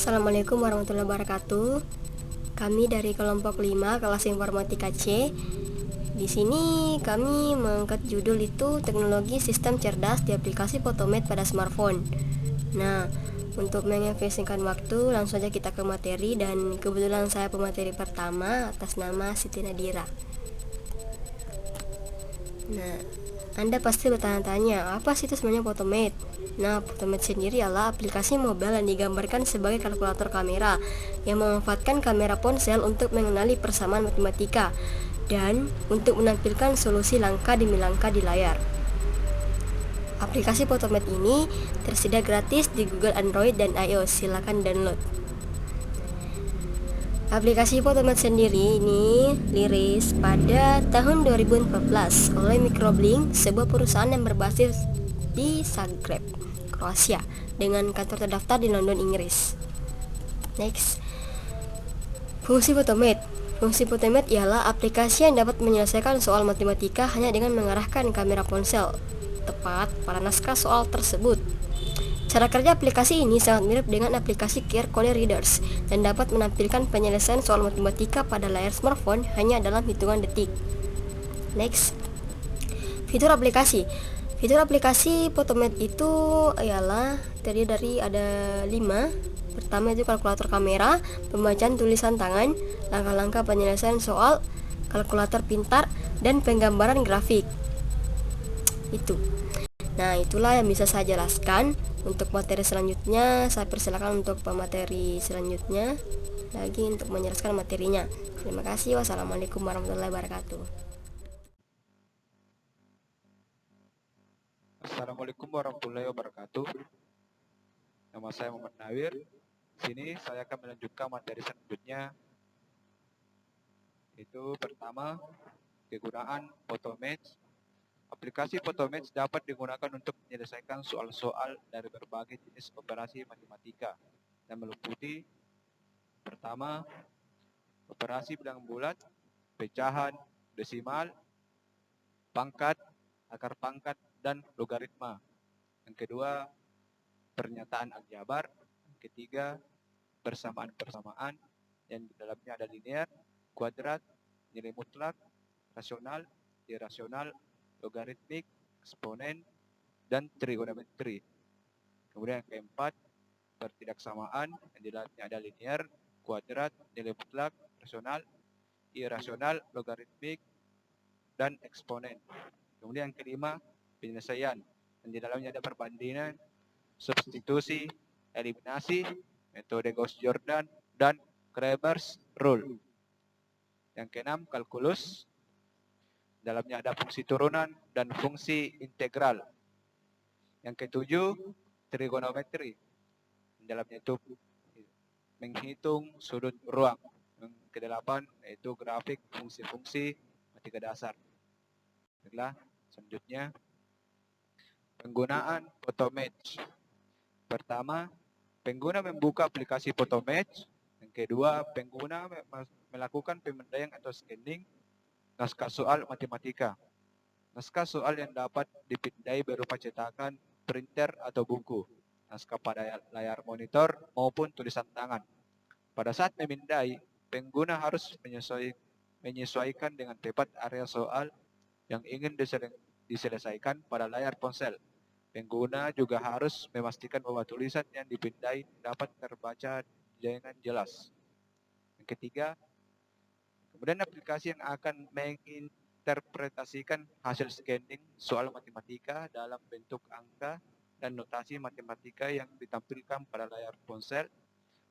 Assalamualaikum warahmatullahi wabarakatuh. Kami dari kelompok 5 kelas Informatika C. Di sini kami mengangkat judul itu teknologi sistem cerdas di aplikasi Photomath pada smartphone. Nah, untuk mengefisienkan waktu, langsung saja kita ke materi dan kebetulan saya pemateri pertama atas nama Siti Nadira. Nah, Anda pasti bertanya-tanya, apa sih itu sebenarnya Photomath? Nah, Photomath sendiri adalah aplikasi mobile yang digambarkan sebagai kalkulator kamera yang memanfaatkan kamera ponsel untuk mengenali persamaan matematika dan untuk menampilkan solusi langkah demi langkah di layar. Aplikasi Photomath ini tersedia gratis di Google Android dan iOS. Silakan download. Aplikasi Photomath sendiri ini dirilis pada tahun 2014 oleh Microblink, sebuah perusahaan yang berbasis di Zagreb, Kroasia, dengan kantor terdaftar di London, Inggris. Next, fungsi Photomath. Fungsi Photomath ialah aplikasi yang dapat menyelesaikan soal matematika hanya dengan mengarahkan kamera ponsel tepat pada naskah soal tersebut. Cara kerja aplikasi ini sangat mirip dengan aplikasi QR Code Readers dan dapat menampilkan penyelesaian soal matematika pada layar smartphone hanya dalam hitungan detik. Next, fitur aplikasi. Fitur aplikasi Photomath itu ialah terdiri dari ada 5. Pertama itu kalkulator kamera, pembacaan tulisan tangan, langkah-langkah penyelesaian soal, kalkulator pintar, dan penggambaran grafik. Itu. Nah, itulah yang bisa saya jelaskan. Untuk materi selanjutnya, saya persilakan untuk pemateri selanjutnya lagi untuk menjelaskan materinya. Terima kasih. Wassalamualaikum warahmatullahi wabarakatuh. Assalamualaikum warahmatullahi wabarakatuh. Nama saya Muhammad Nawir. Sini saya akan melanjutkan materi selanjutnya, yaitu pertama, kegunaan Photomath. Aplikasi Photomath dapat digunakan untuk menyelesaikan soal-soal dari berbagai jenis operasi matematika dan meliputi pertama, operasi bilangan bulat, pecahan, desimal, pangkat, akar pangkat, dan logaritma. Yang kedua, pernyataan aljabar. Yang ketiga, persamaan-persamaan yang di dalamnya ada linear, kuadrat, nilai mutlak, rasional, irasional, logaritmik, eksponen, dan trigonometri. Kemudian yang keempat, pertidaksamaan yang di dalamnya ada linear, kuadrat, nilai mutlak, rasional, irasional, logaritmik, dan eksponen. Kemudian yang kelima, penyelesaian yang di dalamnya ada perbandingan, substitusi, eliminasi, metode Gauss-Jordan, dan Krebs rule. Yang keenam, kalkulus. Dalamnya ada fungsi turunan dan fungsi integral. Yang ketujuh, trigonometri. Dalamnya itu menghitung sudut ruang. Yang kedelapan, yaitu grafik fungsi-fungsi matematika dasar. Baiklah, selanjutnya, penggunaan Photomath. Pertama, pengguna membuka aplikasi Photomath. Yang kedua, pengguna melakukan pemindaian atau scanning naskah soal matematika. Naskah soal yang dapat dipindai berupa cetakan, printer, atau buku. Naskah pada layar monitor maupun tulisan tangan. Pada saat memindai, pengguna harus menyesuaikan dengan tepat area soal yang ingin diselesaikan pada layar ponsel. Pengguna juga harus memastikan bahwa tulisan yang dipindai dapat terbaca dengan jelas. Yang ketiga, kemudian aplikasi yang akan menginterpretasikan hasil scanning soal matematika dalam bentuk angka dan notasi matematika yang ditampilkan pada layar ponsel.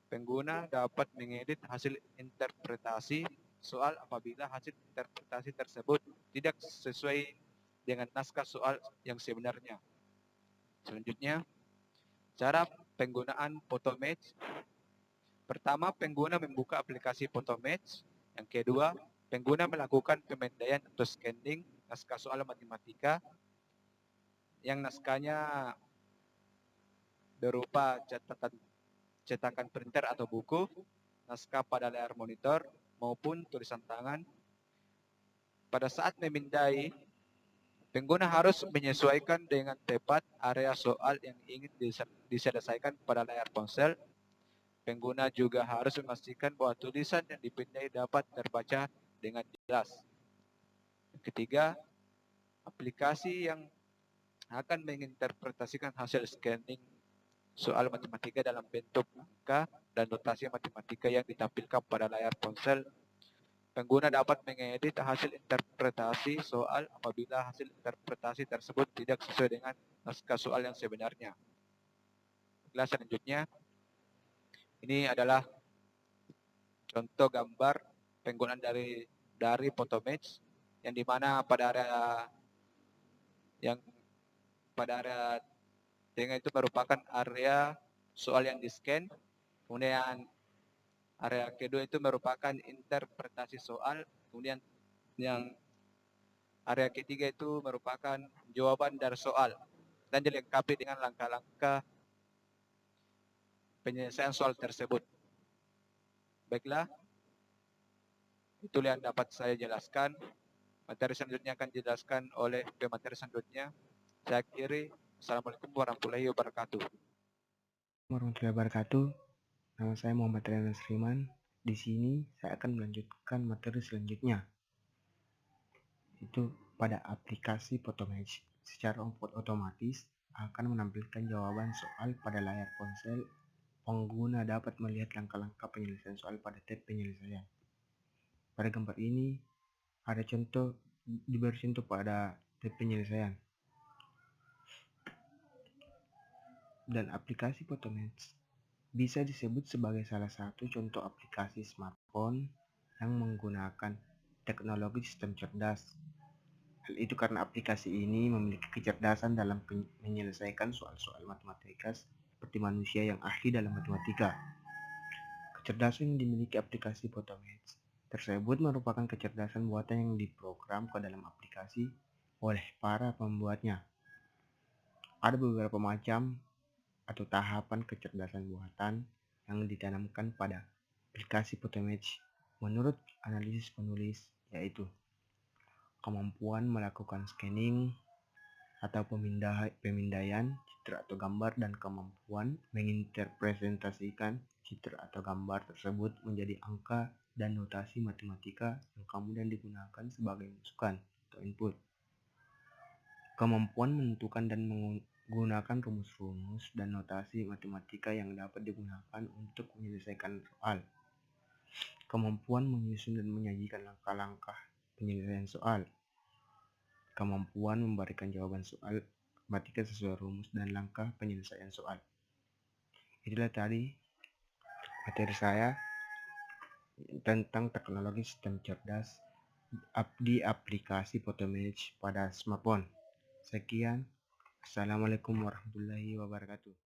Pengguna dapat mengedit hasil interpretasi soal apabila hasil interpretasi tersebut tidak sesuai dengan naskah soal yang sebenarnya. Selanjutnya, cara penggunaan Photomath. Pertama, pengguna membuka aplikasi Photomath. Yang kedua, pengguna melakukan pemindaian atau scanning naskah soal matematika yang naskahnya berupa cetakan printer atau buku, naskah pada layar monitor, maupun tulisan tangan. Pada saat memindai, pengguna harus menyesuaikan dengan tepat area soal yang ingin diselesaikan pada layar ponsel. Pengguna juga harus memastikan bahwa tulisan yang dipindai dapat terbaca dengan jelas. Yang ketiga, aplikasi yang akan menginterpretasikan hasil scanning soal matematika dalam bentuk angka dan notasi matematika yang ditampilkan pada layar ponsel. Pengguna dapat mengedit hasil interpretasi soal apabila hasil interpretasi tersebut tidak sesuai dengan naskah soal yang sebenarnya. Kelas selanjutnya, ini adalah contoh gambar penggunaan dari Photomatch yang dimana pada area tengah itu merupakan area soal yang di-scan, kemudian area kedua itu merupakan interpretasi soal, kemudian yang area ketiga itu merupakan jawaban dari soal dan dilengkapi dengan langkah-langkah penyelesaian soal tersebut. Baiklah, itulah yang dapat saya jelaskan. Materi selanjutnya akan dijelaskan oleh pemateri selanjutnya. Saya akhiri. Assalamualaikum warahmatullahi wabarakatuh. Warahmatullahi wabarakatuh. Nama saya Muhammad Rian Nasriman. Di sini saya akan melanjutkan materi selanjutnya, itu pada aplikasi Photomatch. Secara otomatis akan menampilkan jawaban soal pada layar ponsel. Pengguna dapat melihat langkah-langkah penyelesaian soal pada tab penyelesaian. Pada gambar ini ada diberi contoh pada tab penyelesaian. Dan aplikasi Photomatch bisa disebut sebagai salah satu contoh aplikasi smartphone yang menggunakan teknologi sistem cerdas. Hal itu karena aplikasi ini memiliki kecerdasan dalam menyelesaikan soal-soal matematika seperti manusia yang ahli dalam matematika. Kecerdasan yang dimiliki aplikasi Photomatch tersebut merupakan kecerdasan buatan yang diprogram ke dalam aplikasi oleh para pembuatnya. Ada beberapa macam atau tahapan kecerdasan buatan yang ditanamkan pada aplikasi Photomatch menurut analisis penulis, yaitu kemampuan melakukan scanning atau pemindaian citra atau gambar dan kemampuan menginterpretasikan citra atau gambar tersebut menjadi angka dan notasi matematika yang kemudian digunakan sebagai masukan atau input. Kemampuan menentukan dan menggunakan rumus-rumus dan notasi matematika yang dapat digunakan untuk menyelesaikan soal. Kemampuan menyusun dan menyajikan langkah-langkah penyelesaian soal. Kemampuan memberikan jawaban soal matematika sesuai rumus dan langkah penyelesaian soal. Itulah tadi materi saya tentang teknologi sistem cerdas di aplikasi Photomatch pada smartphone. Sekian. Assalamualaikum warahmatullahi wabarakatuh.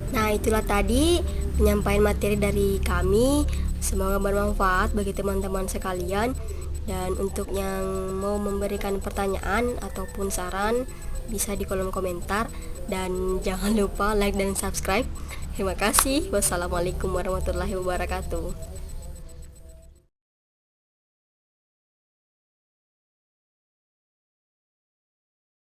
Nah, itulah tadi penyampaian materi dari kami. Semoga bermanfaat bagi teman-teman sekalian. Dan untuk yang mau memberikan pertanyaan ataupun saran, bisa di kolom komentar. Dan jangan lupa like dan subscribe. Terima kasih. Wassalamualaikum warahmatullahi wabarakatuh.